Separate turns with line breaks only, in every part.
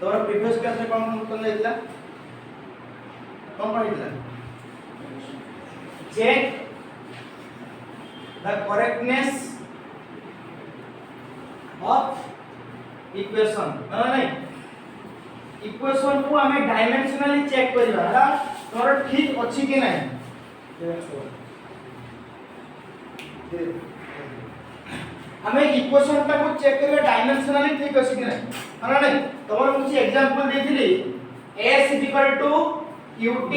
तोर previous class में कौन कौन लेला कौन पढ़िला check the correctness of equation ना नहीं इक्वेशन को हमें डायमेंशनली चेक करबा हला तोर ठीक अछि कि नहीं हमें इक्वेशन टा को चेक करबा डायमेंशनली ठीक अछि कि नहीं हला नहीं तोर मुझे एग्जांपल देथिली s qt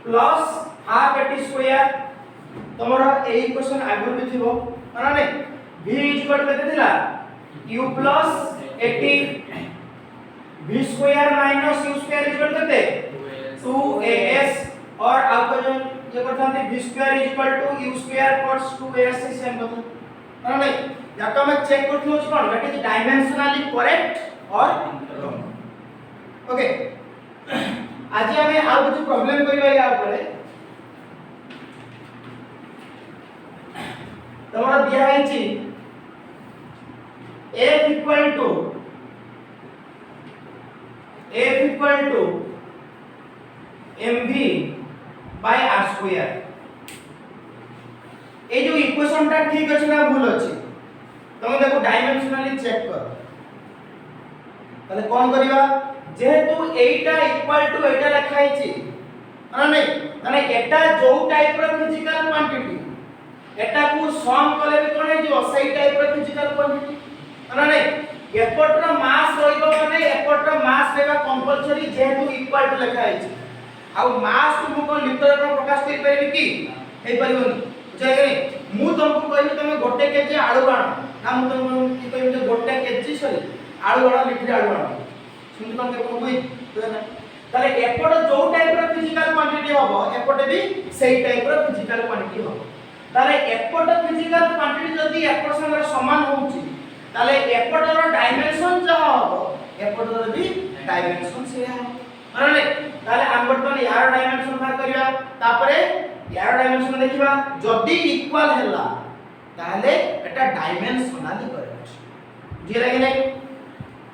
plus half a t square तोमरा ए इक्वेशन आगु भी थिबो हला नहीं v केते थिला u plus 80 v square minus u square केते 2as और आपको जो ये करथांते v square u square plus 2as से सेम करथां हला नहीं याका मैं चेक करथलो कोन दैट इज डायमेंशनली करेक्ट और ओके आज हमें आ कुछ प्रॉब्लम करबा या ऊपर तमरा दिया है छी f equal to mv by r square ए जो इक्वेशन टा ठीक अछि ना भूल अछि तमे देखो डायमेंशनली चेक कर तले कोन करिवा जेहेतु एटा इक्वल टू एटा लिखाई छी ना नहीं माने एटा जो टाइप रो फिजिकल क्वांटिटी एटा को सम कले भी कोन जे सही टाइप रो फिजिकल क्वांटिटी ना नहीं एपट रो मास रहिबो माने एपट रो मास लेबा कंपलसरी जेहेतु इक्वल टू लिखाई छी आ मास को को लीटर रो प्रकाश कर परबी की हे परिबोनी बुझाइ गनी मु तुमको कहली तमे गोटे केजी आलू आण ना मु तुमको की कहली जे गोटे केजी सॉरी आलू आण लीटर आलू आण सुन तुम के कोई ताले एपट जो टाइप रो फिजिकल क्वांटिटी होबो एपट भी सेही टाइप रो फिजिकल क्वांटिटी होबो ताले एपट फिजिकल क्वांटिटी जदी एपट संगे समान होउची ताले एपट रो डायमेंशन जहा होबो एपट रो भी डायमेंशन से माने ताले हम बर्तन यार डायमेंशन बाहर करिया तापरे यार डायमेंशन देखिबा जदी इक्वल हैला ताले एटा डायमेंशनली करे जे लागले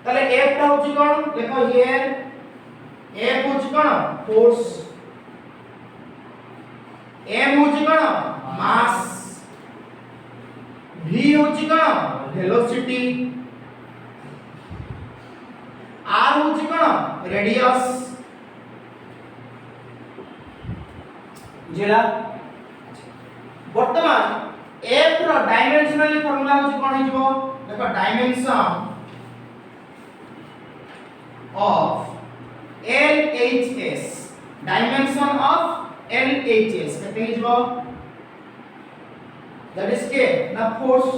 ताले f टा होची कोन देखो हियर f होची कोन फोर्स m होची कोन मास v होची कोन वेलोसिटी r होची कोन रेडियस जेला वर्तमान f रो डायमेंशनली फार्मूला होची कोन हिजबो देखो dimension of LHS dimension of LHS कहते हैं जो that is के ना force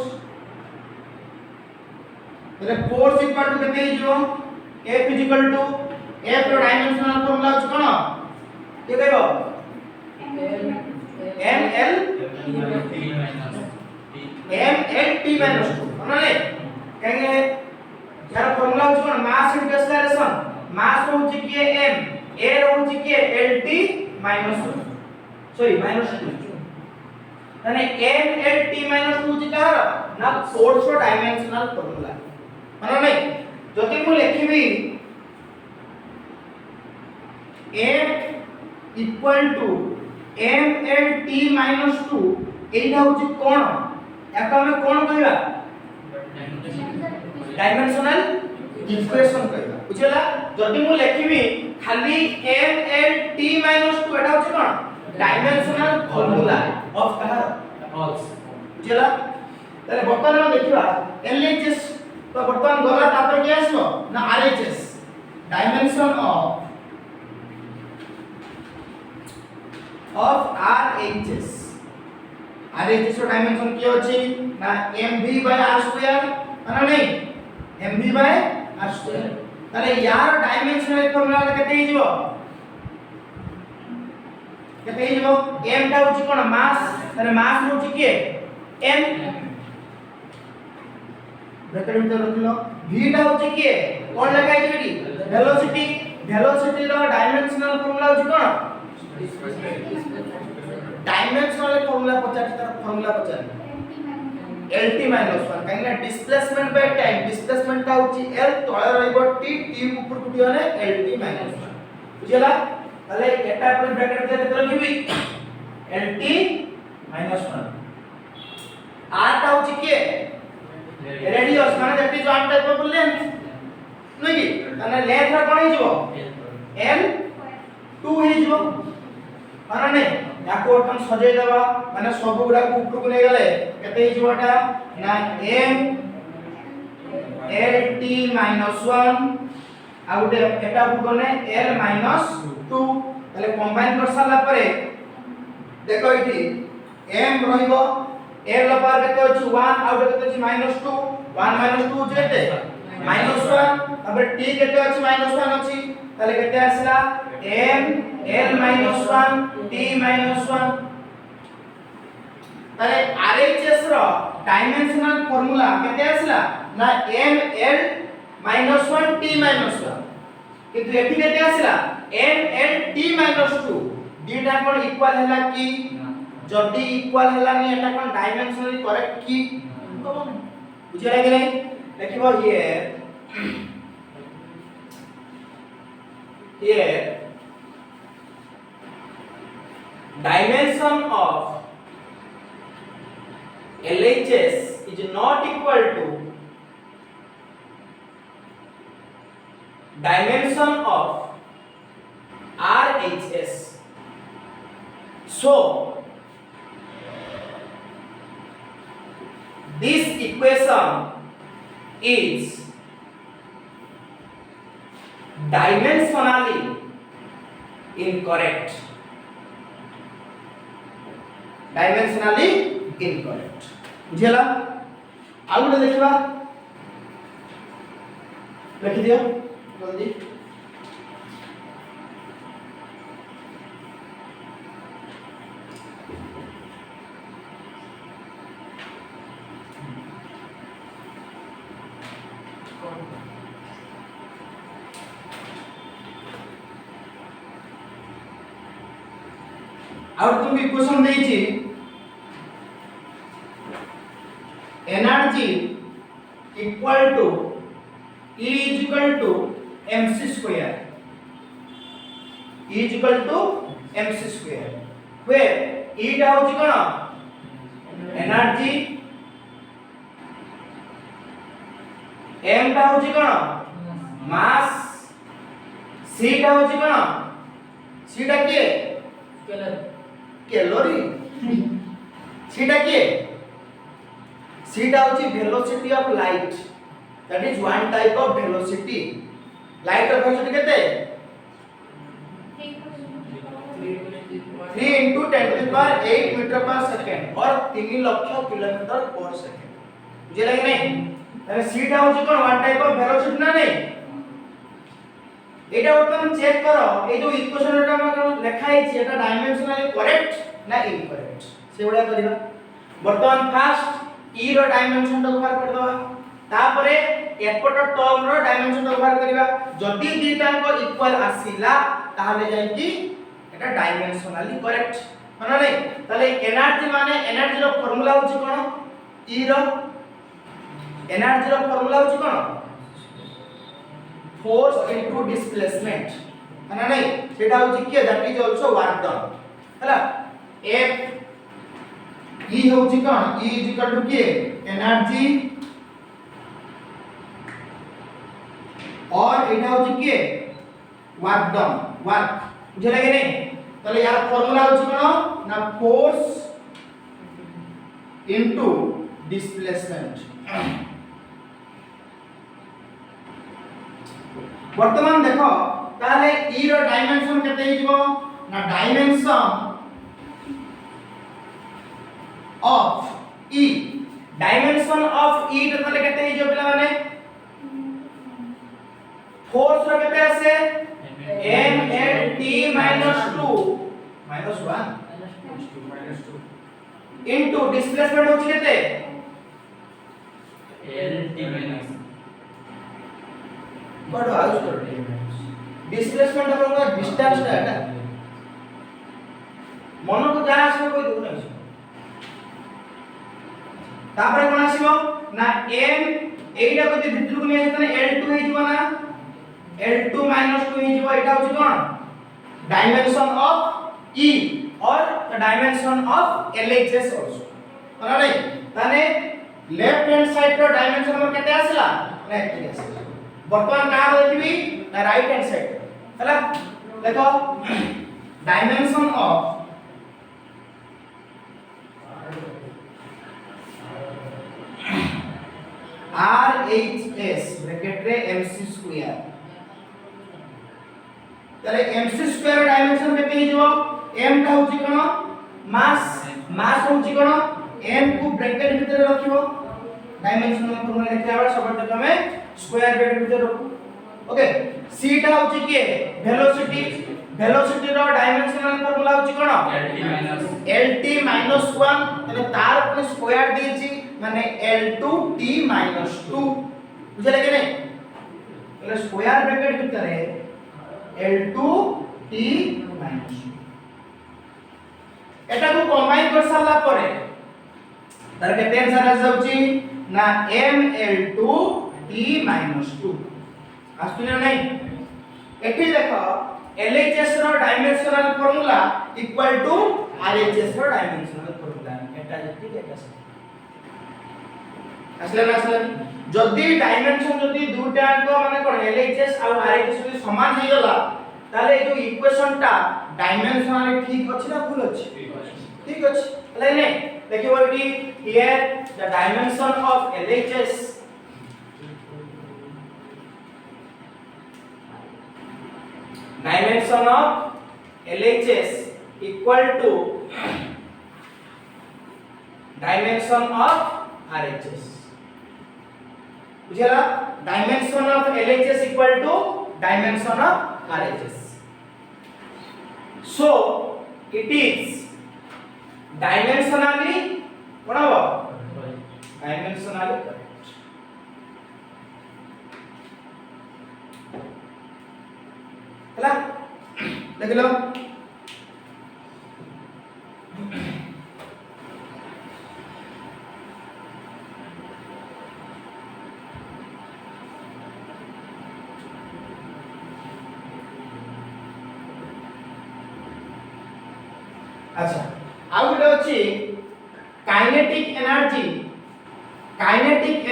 मतलब force equal to कहते हैं जो F is equal to F row dimensional formula होच कोन ये कहबो MLT minus 2 माने कहेंगे यार फार्मूला होच कोन मास इनटू एक्सेलरेशन मास होची के m a होची के lt -1 सॉरी -2 तने m lt -2 होची का ना फोर्स रो डायमेंशनल फार्मूला माने नहीं जति मु लिखिबी m इक्वल टू mlt -2 एटा होची कोन याका हम कोन कहबा डायमेंशनल इक्वेशन कहबा बुझला जदी मु लिखिबी खाली mlt -2 एटा होची कोन डायमेंशनल फार्मूला ऑफ कहा ऑल्स बुझला तले वर्तमान देखिबा LHS तो वर्तमान गला तापर के आसो ना RHS dimension of RHS RHS रो डायमेंशन की होची ना mv बाय r स्क्वायर ना नहीं mv बाय r स्क्वायर ताले यार डायमेंशनल फार्मूला केते हिजबो m टा होची कोन मास ताले मास होची के m ब्रैकेट में रखलो v टा होची के कोन लगाई जेडी वेलोसिटी रो डायमेंशनल फार्मूला होची कोन डायमेंशनल फार्मूला 50 तरफ फार्मूला 50 lt minus 1 काहे ना डिस्प्लेसमेंट बाय टाइम डिस्प्लेसमेंट का होची l तळे रहइबो t t ऊपर कुटी होने lt minus 1 बुझिला ताले एटा अपन ब्रैकेट दे केते लिखबी lt minus 1 r टा होची के रेडियस माने that is one type of length नै कि ताने लेंथ रा कोन हिजबो l 2 हिजबो माने याको अपन सजाई देबा माने सब गुडा को ऊपर को नै गेले केते हिजबोटा ना m lt minus 1 आ गुटे एटा गुटने l minus 2 ताले कंबाइन कर साला परे देखो इठी m रहिबो l ला पार केते अछि 1 आ गुटे केते अछि -2 1 2 जेते -1 अब t केते अछि -1 अछि ताले केते आसला m l -1 t -1 ताले RHS रो डायमेंशनल फार्मूला केते आसला ना m l -1 t -1 किंतु एठी केते आसला m l t -2 दीटा कोन इक्वल हैला की जदी इक्वल हैला नि एटा कोन डायमेंशनली करेक्ट की बुझिला कि नहीं देखिबो here dimension of LHS is not equal to dimension of RHS. So this equation is dimensionally incorrect. Dimensionally incorrect. बुझिला आ गुटे देखिबा लिखि दियो जल्दी और तुम इक्वेशन देइछि energy equal to E is equal to mc square E is equal to mc square where E टा होछि कोन energy m टा होछि कोन मास c टा होछि कोन c टा के कैलोरी c टा के c टा होछि velocity of light that is one type of velocity light of velocity kete 3 into 10 to the power 8 meter per second और 3 लाख किलोमीटर पर सेकंड बुझे लगे नहीं अरे c टा होछि कोन one type of velocity ना नहीं एटा वर्तमान चेक करो ए जो इक्वेशन रे हम लिखा है एटा डायमेंशनली करेक्ट ना इनकरेक्ट से बडा करिबा वर्तमान फास्ट e रो डायमेंशन तो बाहर कर दवा तापरे एपट टर्म रो डायमेंशन व्यवहार करिबा जदी दीटा को इक्वल आसीला ताहले जाई कि एटा डायमेंशनली करेक्ट माने नै ताले एनर्जी माने एनर्जी रो फार्मूला होछि कोन ई रो एनर्जी रो फार्मूला होछि कोन फोर्स इनटू डिस्प्लेसमेंट माने नै सेटा होछि के that is also work done हला एफ ई होछि कोन ई इज इक्वल टू के एनर्जी और एटा होछि के वर्क डन वर्क बुझे लगे नहीं ताले यार फार्मूला होछि कोन ना फोर्स इनटू डिस्प्लेसमेंट वर्तमान देखो ताले ई रो डायमेंशन केते हिजबो ना dimension of E dimension of E ताले केते हिजबो पिला माने फोर्स रो केते आसे m l t -2 -1 into displacement होछि केते l t माइनस बड हाउस कर डिस्प्लेसमेंट अपन डिस्टेंस टा एटा मन को जा आसे कोई दू नै तापर कोन आसीबो ना m एइटा को जे भितर को नै तने l2 हे जिवो ना l2 - 2 हे जिवो एटा होची कोन डायमेंशन ऑफ e और the dimension of LHS also परा नै तने लेफ्ट हैंड साइड रो डायमेंशन हमर केते आसला ना एति आसला वर्तमान का देखबी ना राइट हैंड साइड हला देखो डायमेंशन ऑफ RHS ब्रैकेट रे MC स्क्वायर ताले MC स्क्वायर डायमेंशन केते हिजो m टा होची कोन मास होची कोन m को ब्रैकेट भीतर रखिबो डायमेंशन फॉर्मूला लिखला बडा सब तक हमें स्क्वायर ब्रैकेट भीतर रखू ओके c टा होची के वेलोसिटी रो डायमेंशनल फॉर्मूला होची कोन lt - 1 तने तार अपने स्क्वायर देछि माने l2t - 2 बुझले कि नहीं એટલે સ્ક્વેર બ્રેકેટ ભીतर l2t - 2 এটা को कंबाइन कर सारला परे तार केते आंसर आ जाउची ना ml2t - 2 आस्तुने नहीं एठी देखो LHS रो dimensional formula equal to RHS रो डायमेंशनल फार्मूला एटा जति एटा असले जदी डायमेंशन जदी दुटा को माने कोन LHS और RHS जदी समान हे गला ताले जो इक्वेशन टा डायमेंशनली ठीक अछि ना भूल अछि ठीक अछि हले नै देखिबो at here the dimension of LHS dimension of LHS equal to dimension of RHS बुझला dimension of LHS equal to dimension of RHS so it is dimensionally कोन हो dimensionally correct हला देख लो अच्छा आउ गोटे अछि kinetic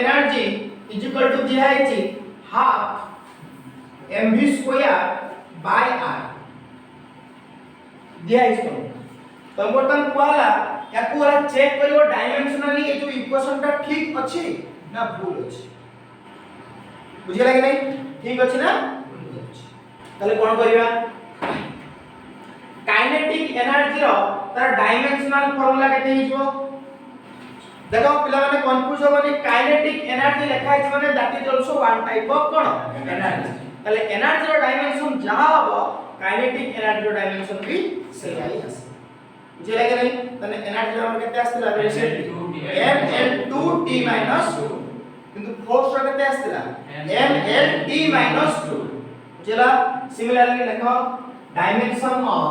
energy is equal to जे आइछि half mv square by r दिया इसको तो बर्तन कोला या कोला चेक करियो डायमेंशनली ए जो इक्वेशन टा ठीक अछि ना भूल अछि बुझिला कि नहीं ठीक अछि ना ताले कोन करिवा काइनेटिक एनर्जी रो तार डायमेंशनल फार्मूला केते हिजो देखो पिला माने कंफ्यूज होबनी काइनेटिक एनर्जी लिखा छै माने that is also one type of cone energy ताले एनर्जी रो डायमेंशन जहां हो काइनेटिक एनर्जी रो डायमेंशन भी सेम ही आसे बुझिला कि नहीं तने एनर्जी हमर केते आस्तिला बेसे ml2t - 2 किंतु फोर्स रो केते आस्तिला mlt - 2 बुझिला सिमिलरली लिखो डायमेंशन ऑफ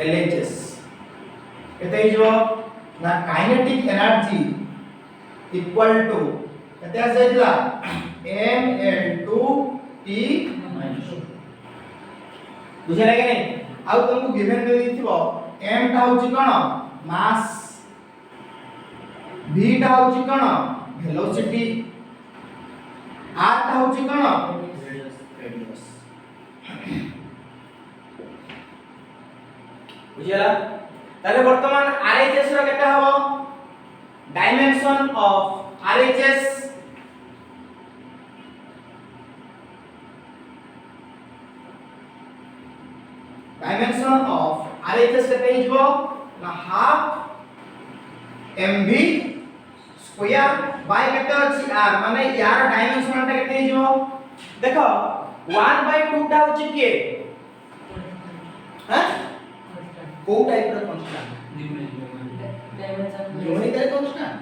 LHS केते हिजो ना काइनेटिक एनर्जी इक्वल टू केते आसेला ml2t - 2 बुझिला कि नहीं आउ तुमको गिवन दे दिथिबो m टा होची कोन मास v टा होची कोन वेलोसिटी r टा होची कोन रेडियस बुझिला ताले वर्तमान RHS रो केते हबो डायमेंशन ऑफ RHS केते हिजबो ना हाफ mv स्क्वायर बाय केते अछि r माने यार डायमेंशन टा केते हिजबो देखो 1/2 टा होची के हां को टाइप रो constant numerical constant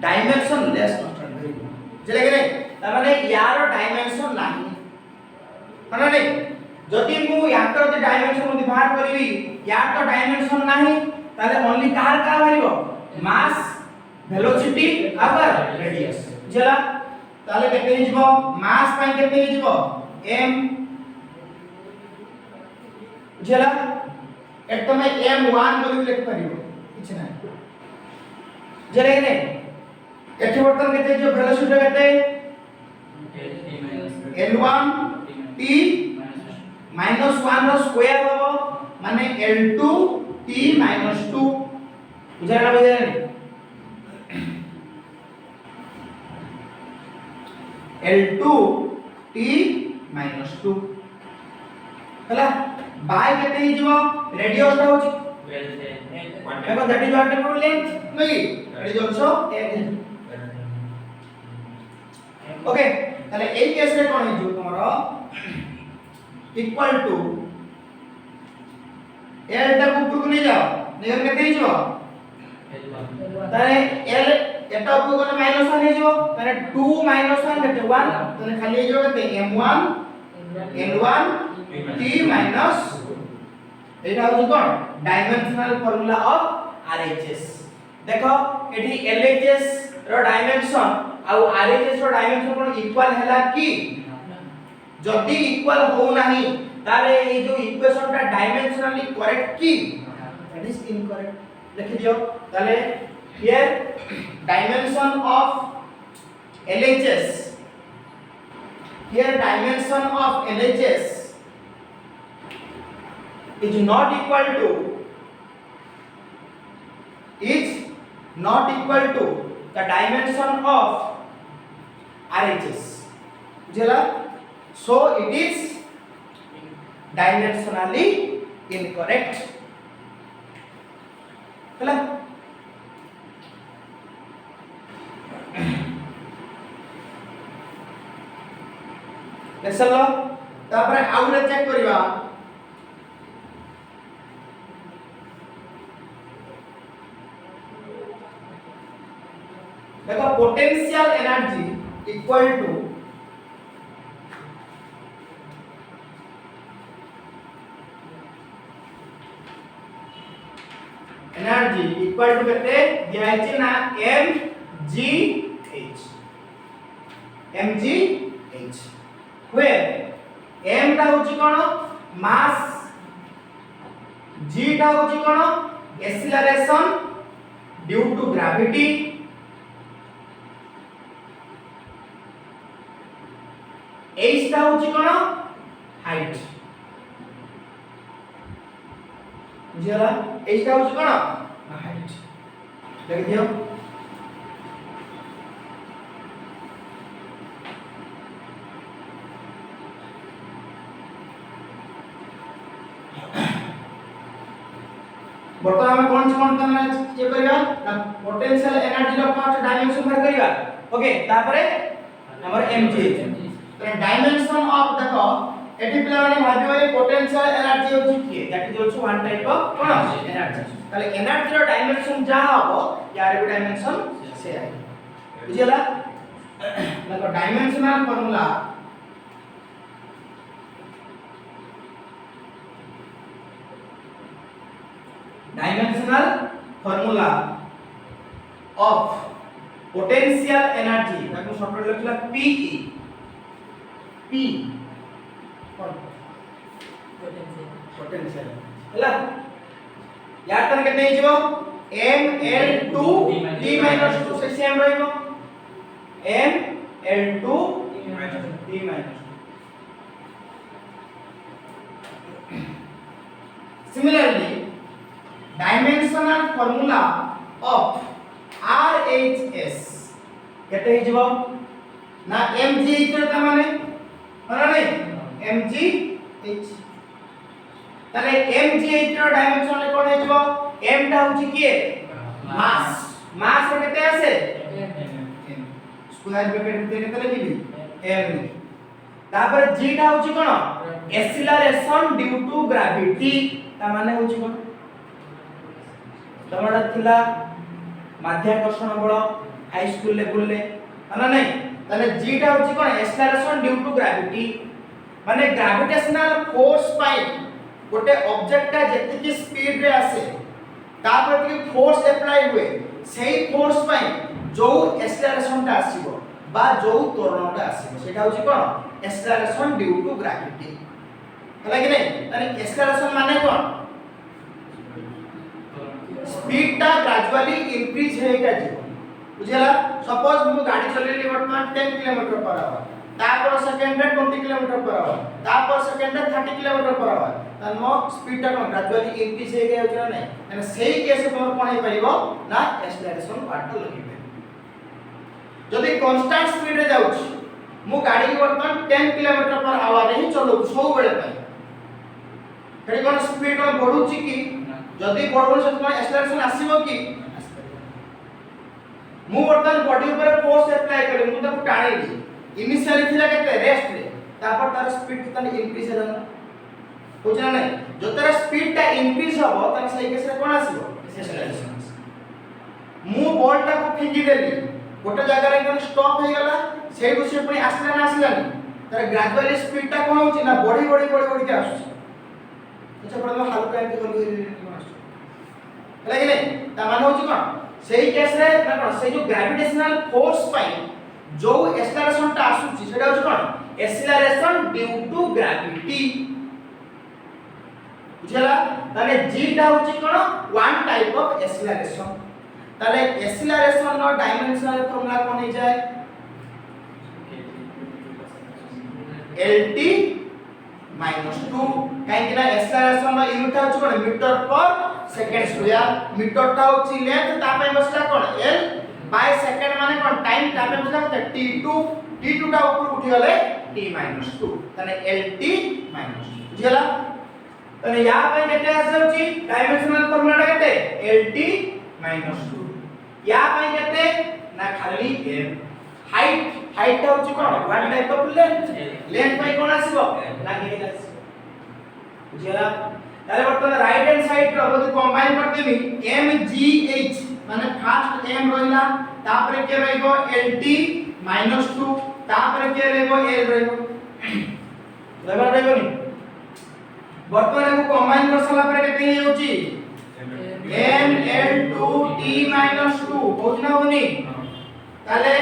dimensionless constant very good चले कि नहीं त माने यार डायमेंशन नाही माने नहीं जदि मु याकर जे डायमेंशन मु बाहर करबी या तो डायमेंशन नाही ताले ओनली कार का बाहरिबो मास वेलोसिटी आवर रेडियस बुझला ताले केते हिजबो मास पय केते हिजबो m बुझला एक तो मैं m1 बोली लिख परिबो किछ नाही जरे ने एठी बर्तन केते जो वेलोसिटी केते l1 t माइनस 1 रो स्क्वायर हो माने l2 t माइनस 2 बुझाला बुझाला l2 t माइनस 2 हला बाय केते ही जीवो रेडियस ता होची देखो that is what about length नहीं इट इज आल्सो ओके তাহলে এই কেসে কোন হিজো তোমার इक्वल टू l টা উপরକୁ নিয়ে যাও নিয়ে কেতে হিজো তাহলে l এটা উপরକୁ গলে -1 হিজো তাহলে 2 -1 কেতে 1 তাহলে খালি হিজো কেতে m1 l1 t माइनस एटा हो कोन डायमेंशनल फार्मूला ऑफ RHS देखो एठी LHS रो डायमेंशन आ RHS रो डायमेंशन कोन इक्वल हैला की जदी इक्वल हो नाही ताले ए जो इक्वेशन ता डायमेंशनली करेक्ट की दैट इज इनकरेक्ट लिख दियो ताले here dimension of LHS here dimension of LHS is not equal to the dimension of RHS बुझला so it is dimensionally incorrect हला देखलो तापर आउरे चेक करिवा देखो potential energy equal to energy equal to कहते दिया है ना mgh where m टा होची कोन मास g टा होची कोन acceleration due to gravity h टा होची कोन हाइट बुझला h टा होची कोन हाइट देख दियो बर्तमान में कौन करना ये करिया ना potential energy row first dimension बाहर करिया ओके तापरे हमर mg तो डायमेंशन ऑफ देखो एटी प्ले माने भाबियो ए पोटेंशियल एनर्जी होची की that is also one type of cone energy ताले एनर्जी रो डायमेंशन जा हो यार भी डायमेंशन से है बुझला देखो dimensional formula dimensional formula of potential energy ताको शॉर्टकट लिखला PE P पोटेंशियल हला यार तन केते हिजो ml2 t 2 से same रहइबो ml2 t 2 similarly dimensional formula of RHS केते हिजबो ना mgh ता माने माने नहीं mgh ताले mgh रो डायमेंशन कोन हिजबो m टा होची के मास मास रो केते आसे स्क्वायर ब्रैकेट में केते लिखबी m तापर g टा होची कोन एक्सीलरेशन ड्यू टू ग्रेविटी ता माने होची कोन तमड़ा थिला माध्याकर्षण बल हाई स्कूल लेवल ले माने नहीं ताले g टा होची कोन एक्सीलरेशन ड्यू टू ग्रेविटी माने ग्रेविटेशनल फोर्स पाई गोटे ऑब्जेक्ट का जेतिकी स्पीड रे आसे तापर की फोर्स अप्लाई हुए सेही फोर्स पाई जो एक्सेलरेशन ता आसीबो बा जो त्वरणटा आसीबो सेटा होची कोन एक्सेलरेशन ड्यू टू ग्रेविटी हला कि नै ताने एक्सेलरेशन माने कोन स्पीड ता ग्रेजुअली इंक्रीज हेगा जीव बुझला सपोज मु गाड़ी चलेली वर्तमान 10 किलोमीटर पर आवर तापर सेकंड रे 20 किलोमीटर पर आवर तापर सेकंड रे 30 किलोमीटर पर आवर तन मो स्पीड ता कोन ग्रेजुअली इंक्रीज हेगा होची नै माने सेही केस तोर कोन हे परिबो ना एक्सेलरेशन पार्ट लगी जदि कांस्टेंट स्पीड रे जाउछ मु गाड़ी वर्तमान 10 किलोमीटर पर आवर रे ही चलउ सब बेले पई फेर कोन स्पीड कोन बढ़ुची कि जदि बढ़बो से कोन एक्सेलरेशन आसीबो कि मु वर्तमान बॉडी ऊपर फोर्स अप्लाई करे मु ताको टाणी दी इनिशियली थिला केते रेस्ट रे तापर तार स्पीड तने इंक्रीज होला बुझना नै जो तार स्पीड ता इंक्रीज हबो तने सही केस रे कोन आसीबो एक्सेलरेशन मु बॉल ता को फिंगी देली गोटे जगह रे कोन स्टॉप हे गला सेही दुसे पई आसला ना आसलानी तार ग्रेजुअली स्पीड ता कोन होची ना बड़ी के आसुची अच्छा प्रथम हल्का एंटी कर लागले ता मान होची कोन सेही केस रे ना कोन से जो ग्रेविटेशनल फोर्स पाई जो एक्सेलरेशन ता आसुची सेटा होची कोन एक्सेलरेशन ड्यू टू ग्रेविटी बुझला ताले g ता होची कोन वन टाइप ऑफ एक्सेलरेशन ताले एक्सेलरेशन नो डायमेंशनल फॉर्मूला कोन हे जाय lt -2 काहे कि ना एक्सेलरेशन नो यूनिट होची कोन मीटर पर सेकंड स्क्वायर मीटर ता होची लेंथ ता पे बसला कोन l बाय सेकंड माने कोन टाइम ता पे बसला t2 ता ऊपर उठी गले t -2 तने lt - बुझला तने या पे केते आसौची डायमेंशनल फॉर्मूला केते lt -2 या पे केते ना खाली m हाइट ता होची कोन वन टाइप ऑफ लेंथ पे कोन आसीबो लागे आसीबो बुझला ताले बर्तमान राइट हैंड साइड रो बदु कंबाइन कर देबी mgh माने फर्स्ट m रहिला तापरे के रहइबो lt -2 तापरे के रहइबो l रहइबो लेबा रहइबोनी बर्तमान को कंबाइन कर सला परे केते हे होची ml2t -2 बुझना होनी ताले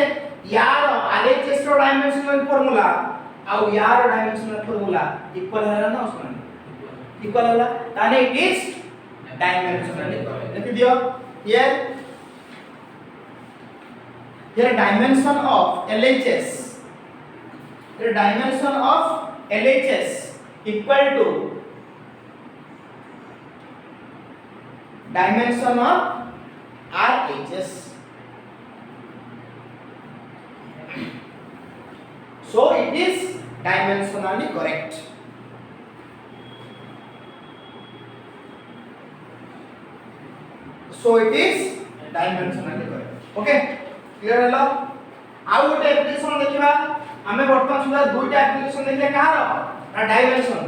यार RHS रो डायमेंशनल फार्मूला आ यार डायमेंशनल फार्मूला इक्वल है ना उसमें इक्वल होला ताने इट इज डायमेंशनली करेक्ट लिख दियो here dimension of LHS the dimension of LHS equal to dimension of RHS so it is dimensionally correct so it is dimensionally correct okay clear हला आ गोटे application देखिबा हमें वर्तमान सुधा दुईटा एप्लीकेशन देखले कहार ना डायमेंशन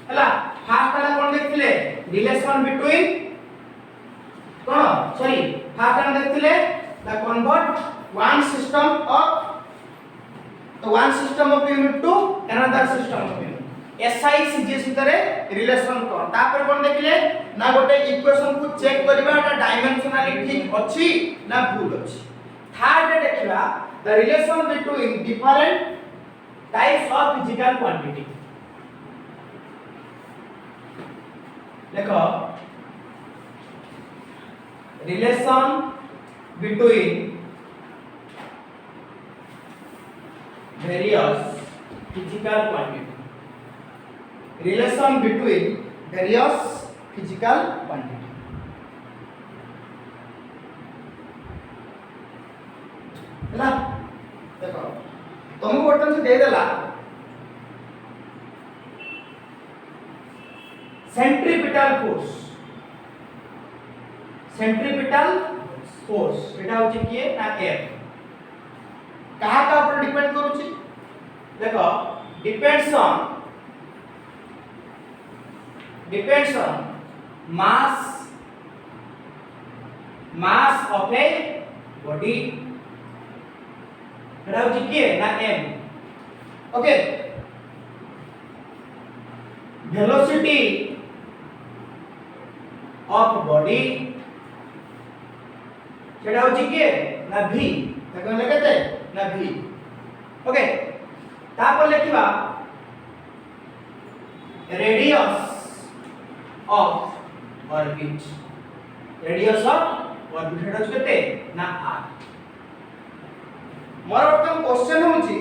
हला फर्स्ट वाला कोन देखथिले रिलेशन बिटवीन कोन सॉरी फर्स्ट वाला देखथिले the convert one system of unit to another system of unit SI CGS ভিতরে রিলেশন কোন তারপর কোন দেখিলে না গোটে ইকুয়েশন কো চেক করিবা এটা ডাইমেনশনালি ঠিক ଅଛି না ভুল ଅଛି थर्ड रे देखिबा the relation between different types of physical quantity देखो relation between various physical quantity relation between various physical quantity है ना देखो तुमको बटन से दे देला सेंट्रीपिटल फोर्स एटा होची किए ना F कहा का ऊपर डिपेंड करूची देखो depends on mass of a body एटा होची किए ना M okay velocity of body सेटा होची के ना v ताको लेकेते ना v ओके तापर लिखिबा radius of orbit radius of orbit सेटा होची केते ना r मोर प्रथम क्वेश्चन होची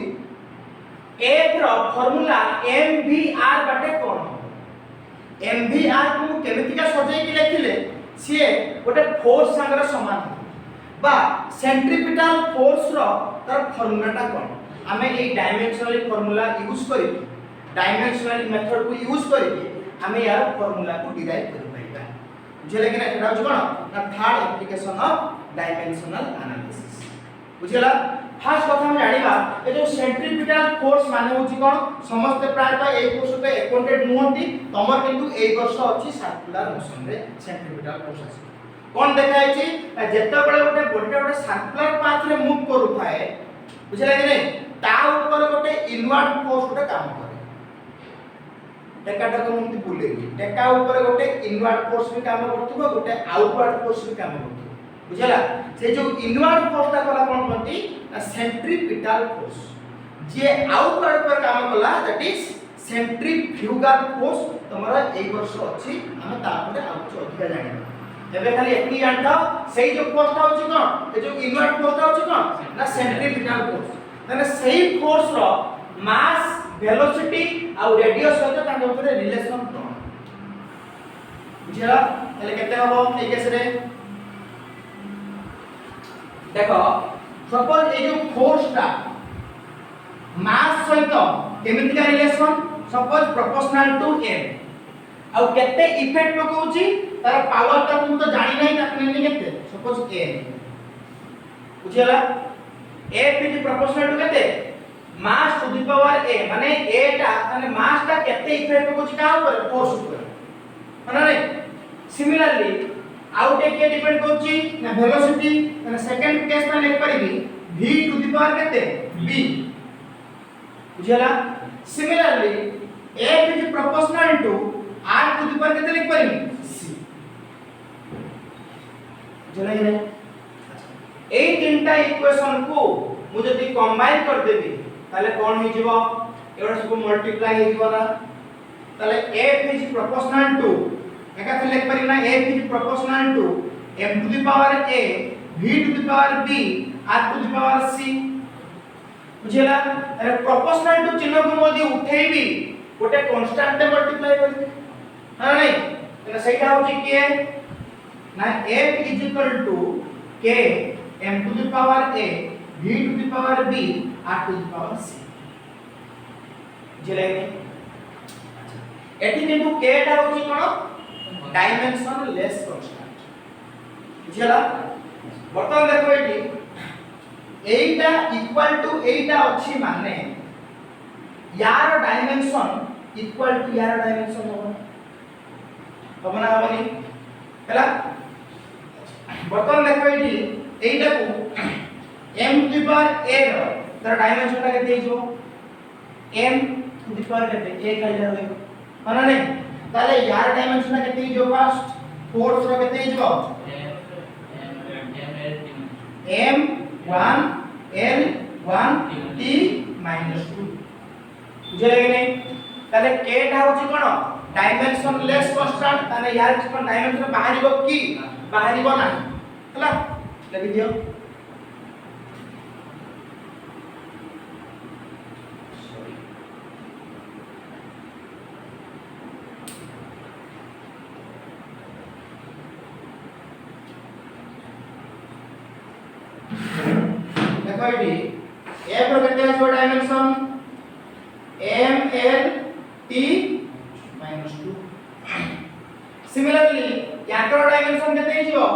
f रो फार्मूला mvr बाटे कोन mvr को केमितिका सजाई के लिखिले सिए गोटे फोर्स संगर समान बा सेंट्रीपिटल फोर्स रो तर फार्मूलाटा कोन हमें ए डायमेंशनल फार्मूला यूज करी डायमेंशनल मेथड को यूज करी हमें यार फार्मूला को डिराइव कर पाइबा बुझले कि ना एटा कोन ना third application of dimensional analysis बुझला फास्ट कथा हम जानिबा ए जो सेंट्रीपिटल फोर्स माने होची कोन समस्त प्रायत ए फोर्स तो अकाउंटेड नुहंती तमर किंतु ए वर्ष अछि सर्कुलर मोशन रे सेंट्रीपिटल फोर्स अछि कोन देखाय छी जेते बळे गोटे गोटे सर्कुलर पाथ रे मूव करू थाए बुझला कि नै ता ऊपर गोटे इनवर्ड फोर्स गोटे काम करे टेकाटा को मुंती बुलेगी टेका ऊपर गोटे इनवर्ड फोर्स भी काम करथुबो गोटे आउटवर्ड फोर्स भी काम करथुबो बुझला से जो इनवर्ड फोर्स ता कला कोन कहती सेंट्रीपिटल फोर्स जे आउटवर्ड पर काम कला दैट इज सेंट्रीफ्यूगल फोर्स तमरा ए वर्ष अछि हम तापरे आउट अधिका जानि एबे खाली एतनी जानता सेही जो फोर्स ता होची कोन ए जो इनवर्ड फोर्स ता होची कोन ना सेंट्रीपिटल फोर्स तने सेही फोर्स रो मास वेलोसिटी आ रेडियस सहित ताके ऊपर रिलेशन कोन बुझला तले केते हबो ए केस रे देखो सपोज ए जो फोर्स ता मास सहित केमितिका relation suppose proportional to m आ केते इफेक्ट पकोउची तार पावर ता तुम तो जानि नै ताकने नै केते सपोज m बुझला f इज प्रोपोर्शनल टू केते मास टू द पावर a माने a ता माने मास ता केते इफेक्ट पकोउची का ऊपर फोर्स ऊपर माने नै सिमिलरली आउट के डिपेंड करची ना वेलोसिटी माने सेकंड केस में लिख परिबी v टू द पावर केते b बुझला similarly f is proportional to r to the power केते लिख परिबी c बुझला कि ए तीनटा इक्वेशन को मु जदी कंबाइन कर देबी ताले कोन हो जिवो एडा सब मल्टीप्लाई हो जिवो ना ताले f इज प्रोपोर्शनल टू एका से लिख परिना f is proportional to m to the power a v to the power b r to the power c बुझला अरे प्रोपोर्शनल टू चिन्ह को मोदी उठेबी गोटे कांस्टेंट मल्टीप्लाई करबी हां नहीं तने सेटा होची के ना f is equal to k m to the power a v to the power b r to the power c बुझला कि एठी किंतु k टा होची कोन डायमेंशन लेस कांस्टेंट बुझला बर्तमान देखो एठी एटा इक्वल टू एटा अछि माने यार डायमेंशन इक्वल टू यार डायमेंशन होबो ना होबनी हला बर्तमान देखो एठी एटा को m to the power a रो तर डायमेंशन ता केते हिजो m टू द पावर केते a काइला होय माने नै ताले यार डायमेंशन केते हिजो फास्ट फोर्स रो केते हिजो m 1 l 1 t -2 बुझले कि नै ताले k टा होची कोन डायमेंशन लेस कांस्टेंट ताले यार कोन डायमेंशन बाहरिबो की बाहरिबो ना हला लगी दियो देखो एटी f रो केते आछो dimension m l t -2 similarly याकर डायमेंशन केते हिजो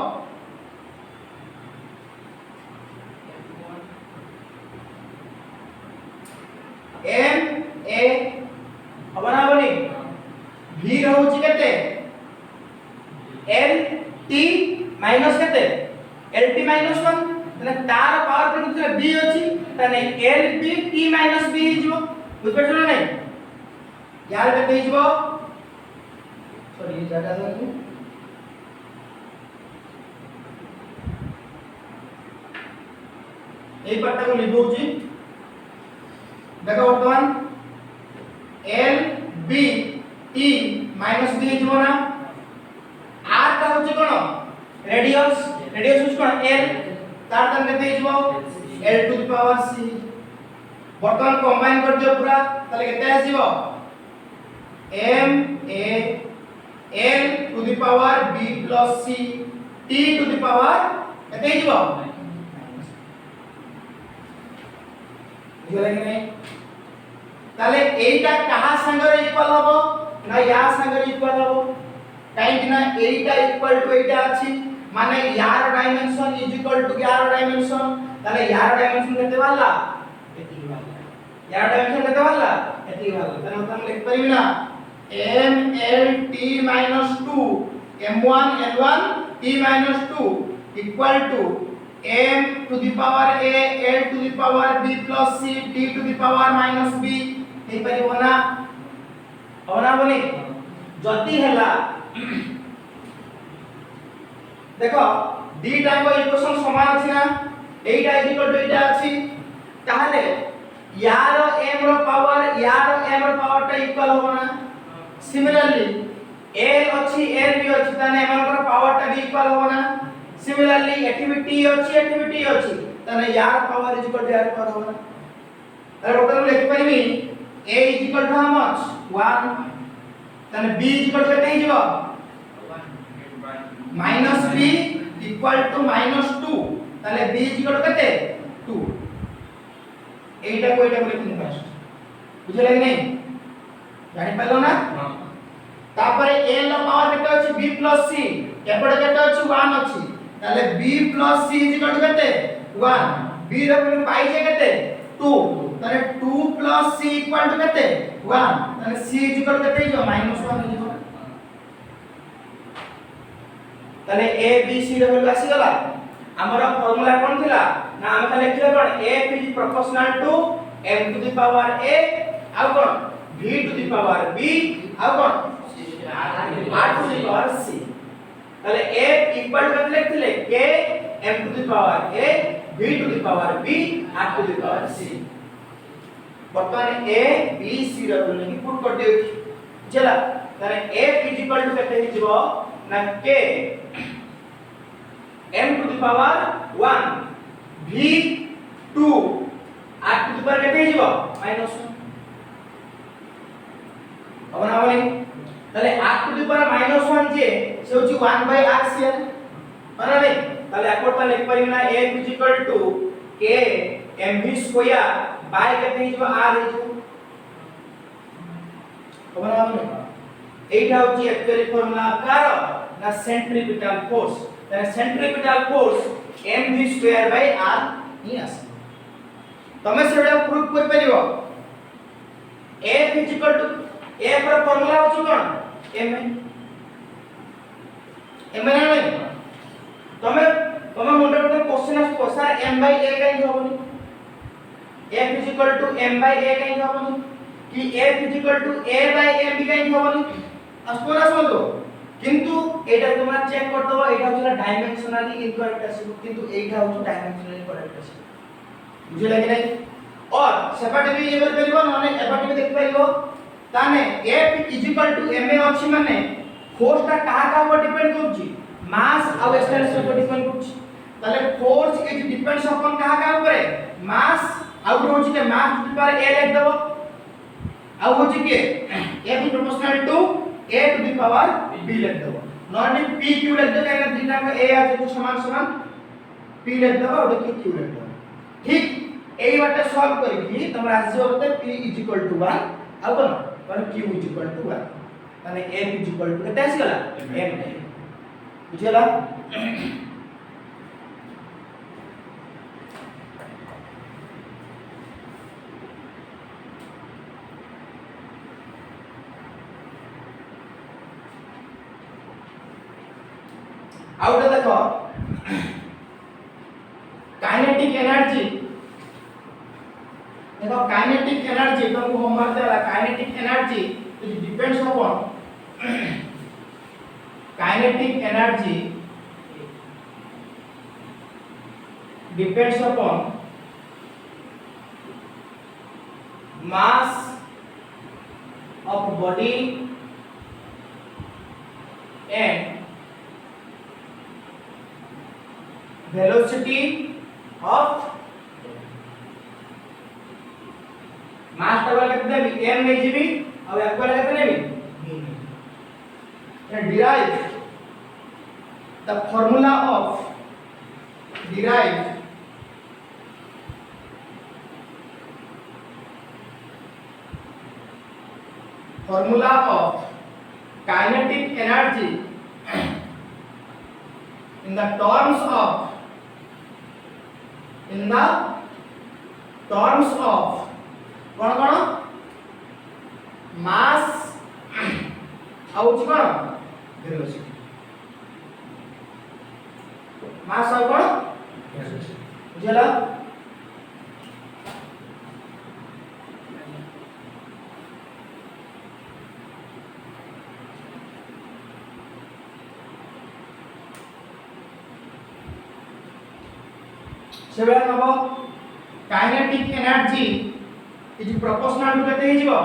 m a अबनाबनी v रहउची केते l t माइनस केते l t -1 तने तार पावर पॉइंट जे b अछि तने l b t - b हिजो बुझ पछलो नै यार केते हिजो জায়গা দেখো এই পার্টটাকে লিখবছি দেখো বর্তমান L B T minus B হইব না R টা হচ্ছে কোন রেডিয়াস হচ্ছে কোন L তার দাম কেতে হইব L to the power C বর্তমান কম্বাইন করে দিও পুরা তাহলে কেতে আসিব M A L to the power B plus C T to the power কেতে হইব বুঝলে কি নাই তাহলে এইটা কাহা সঙ্গে ইকুয়াল হবে না ইয়া সঙ্গে ইকুয়াল হবে কাইকি না এইটা ইকুয়াল টু এইটা আছে মানে ইয়ার ডাইমেনশন ইজ ইকুয়াল টু ইয়ার ডাইমেনশন তাহলে ইয়ার ডাইমেনশন কত পারলা এটি পারলা ইয়ার ডাইমেনশন কত পারলা এটি পারলা তাহলে আমরা লিখতে পারি না m l t - 2 m1 l1 t - 2 equal to m to the power a l to the power b plus c t to the power minus b এই পারিব না হনা বনি যদি হেলা দেখো দুইটা ইকুয়েশন সমান আছে না এইটা ইকুয়াল টু এইটা আছে তাহলে ইয়ার m র পাওয়ার পাওয়ারটা ইকুয়াল হবে না সিমিলারলি l ଅଛି l b ଅଛି তাহলে এমানকৰ পাওয়ারটা বি ইকুয়াল হবে না সিমিলারলি অ্যাক্টিভিটি ଅଛି তাহলে ইয়ার পাওয়ার ইকুয়াল টু ইয়ার পাওয়ার হবে না তাহলে ওটা লিখতে পারিবি a equal to how much 1 তাহলে b ইকুয়াল টু কত হইব মাইনাস b ইকুয়াল টু -2 তাহলে b ইকুয়াল টু কত 2 এইটা কইটা বলে তুমি ফার্স্ট বুঝলে কি নাই জানি পারলো না তারপরে a র পাওয়ার কত আছে b c এপড়ে কত আছে 1 আছে তাহলে b c ইকুয়াল টু কত 1 b র ভ্যালু পাইছে কত 2 তাহলে 2 c ইকুয়াল টু কত 1 তাহলে c ইকুয়াল কত হইব -1 হইব তাহলে a b c র ভ্যালু আসি গলা हमर फार्मूला कोन थिला ना हम खाली लिखले कोन a is proportional to m to the power a आ कोन v to the power b आ कोन r to the power c তাহলে a ইকুয়াল কত লিখলে k m to the power a v to the power b r to the power c বর্তমানে a b c র value কি put করে দেউছি চলা তাহলে a is equal to কত হইব না k m to the power 1 v 2 r to the power কত হইব -1 হবে না বলি তাহলে r to the power -1 যে সে হচ্ছে 1/r স্কয়ার মানে নাই তাহলে একবার লিখতে পারি না a is equal to k mv square by কত হইব r হইব হবে না বলি এইটা হচ্ছে অ্যাকচুয়ালি ফর্মুলা কার না সেন্ট্রিপিটাল ফোর্স তাহলে centripetal force mv square by r নি আসে তুমি সেটা প্রুফ করে পারিব f is equal to f র ফর্মুলা হচ্ছে কোন m নাই তুমি মনে করতে কোশ্চেন আসছে স্যার m বাই a কাই হবনি f is equal to m by a কাই হবনি কি f is equal to a by m কাই হবনি আসবো না বলতো কিন্তু এটা তোমরা চেক করতে হবে এটা হচ্ছে ডাইমেনশনালি ইনকারেক্ট আসবে কিন্তু এইটা হচ্ছে ডাইমেনশনালি কারেক্ট আসবে বুঝলে কি নাই और সেপারেট বি এবার পারিব মানে এপারেট বি দেখতে পাইব তানে f is equal to ma ଅଛି মানে ফোর্সটা কাহা উপর ডিপেন্ড করছি মাস আর এক্সেলারেশন উপর ডিপেন্ড করছি তাহলে ফোর্স ইজ ডিপেন্ডস অপন কাহা উপরে মাস আর হচ্ছে যে মাস টু দি পাওয়ার a লিখ দেব আর হচ্ছে কি f is proportional to a to the power b লিখ দেব নট p q লিখ দেব কারণ দুইটা a আছে তো সমান সমান p লিখ দেব আর ওটা q লিখ দেব ঠিক এই বারটা সলভ করি কি তোমরা আসবে বলতে p is equal to 1 আর কোন মানে q is equal to 1 মানে m is equal to কত আসি গলা m বুঝলা आउट देखो काइनेटिक एनर्जी तुमको होमवर्क देला kinetic energy it depends upon kinetic energy depends upon mass of body and velocity of mass टा वाला कितना भी m नहीं जीबी अब f वाला कितना भी and derive the formula of kinetic energy in the terms of कौन कौन mass ଆଉ କଣ velocity mass ଆଉ କଣ ବୁଝିଲା सेबे नबो kinetic energy is proportional to केते हिजिवो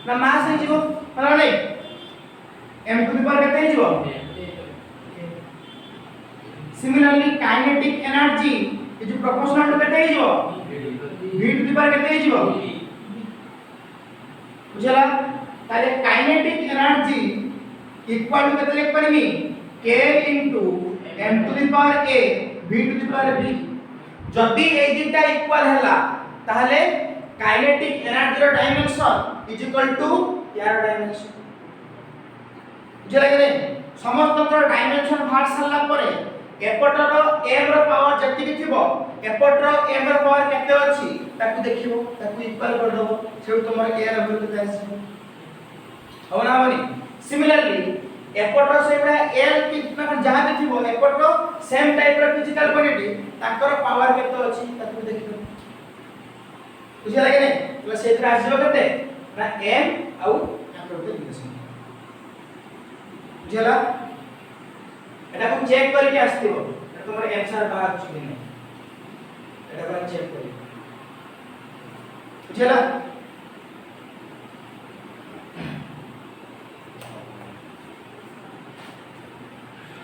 ना मास हिजिवो हला नै m टू द पावर केते हिजिवो similarly kinetic energy is proportional to केते हिजिवो v टू द पावर केते हिजिवो बुझला ताले काइनेटिक एनर्जी इक्वल टू केते लिख परमी k into m to the power a v to the power b जदि ए दिटा इक्वल हला ताहले काइनेटिक एनर्जी रो डायमेंशन इज इक्वल टू यार डायमेंशन बुझला कि नहीं समस्त डायमेंशन बाहर सारला परे एपटर m रो पावर जति कि थिबो एपटर m रो पावर केते अछि ताकू देखिबो ताकू इक्वल कर दबो सेउ तमर k रो वैल्यू केते आसी होना होनी सिमिलरली एपटर सेबडा l कितना जहां भी थिबो एपटर सेम टाइप रो फिजिकल क्वांटिटी ताकर पावर केते अछि ताकू देखिबो बुझला कि नहीं तो सेत्र आसीबो केते ना m आउ ताकर के रिलेशन बुझला एटा को चेक करके आस्तिबो एटा तमर आंसर बाहर छि नहीं एटा को चेक करी बुझला